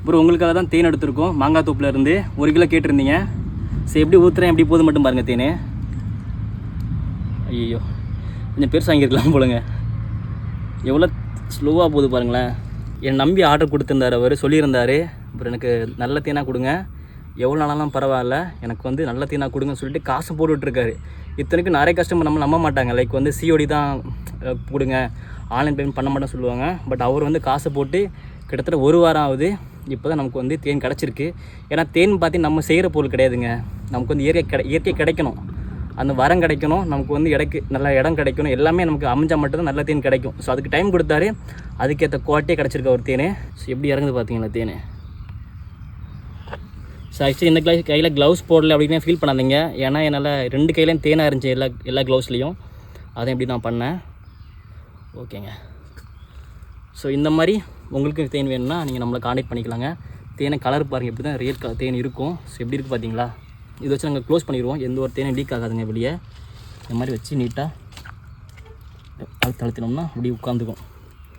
Bro உங்களுக்காக தான் தேன் எடுத்திருக்கோம் மாங்காய் தோப்பில் இருந்து 1 கிலோ கேட்டிருந்தீங்க. சரி எப்படி ஊற்றுறேன் எப்படி போகுது மட்டும் பாருங்கள் தேன். ஐயோ கொஞ்சம் பெருசு வாங்கியிருக்கலாம் போலுங்க. எவ்வளோ ஸ்லோவாக போகுது பாருங்களேன். என்னை நம்பி ஆர்டர் கொடுத்துருந்தார் அவர், சொல்லியிருந்தார் அப்புறம் எனக்கு நல்ல தேனாக கொடுங்க, எவ்வளோ நாளாலும் பரவாயில்ல எனக்கு வந்து நல்ல தேனாக கொடுங்கன்னு சொல்லிட்டு காசு போட்டுட்ருக்காரு. இத்தனைக்கும் நிறைய கஸ்டமர் நம்ம நம்ப மாட்டாங்க, லைக் வந்து சிஓடி தான் கொடுங்க ஆன்லைன் பேமெண்ட் பண்ண மாட்டேன்னு சொல்லுவாங்க. பட் அவர் வந்து காசை போட்டு கிட்டத்தட்ட 1 வாரம் ஆகுது. இப்போ தான் நமக்கு வந்து தேன் கிடச்சிருக்கு. ஏன்னா தேன் பார்த்து நம்ம செய்கிற பொருள் கிடையாதுங்க, நமக்கு வந்து இயற்கை கிடைக்கணும், அந்த வரம் கிடைக்கணும், நமக்கு வந்து நல்ல இடம் கிடைக்கணும், எல்லாமே நமக்கு அமைஞ்சால் மட்டும்தான் நல்ல தேன் கிடைக்கும். ஸோ அதுக்கு டைம் கொடுத்தாரு, அதுக்கேற்ற குவாலிட்டியே கிடச்சிருக்கு ஒரு தேன். ஸோ எப்படி இறங்குது பார்த்தீங்களா தேன். ஸோ ஆக்சுவலி இந்த கையில் க்ளவுஸ் போடல அப்படின்னு ஃபீல் பண்ணாதீங்க, ஏன்னா என்னால் 2 கையிலையும் தேனாக இருந்துச்சு எல்லா க்ளவுஸ்லேயும், அதை எப்படி நான் பண்ணேன். ஓகேங்க. ஸோ இந்த மாதிரி உங்களுக்கு தேன் வேணும்னா நீங்கள் நம்மளை கான்டெக்ட் பண்ணிக்கலாங்க. தேனை கலர் பாருங்கள், எப்படி தான் ரியல் தேன் இருக்கும். ஸோ எப்படி இருக்குது பார்த்தீங்களா. இதை வச்சு நாங்கள் க்ளோஸ் பண்ணிடுவோம், எந்த ஒரு தேனும் லீக் ஆகாதுங்க வெளியே. இந்த மாதிரி வச்சு நீட்டாக அழுத்தினோம்னா அப்படி உட்காந்துக்கும்.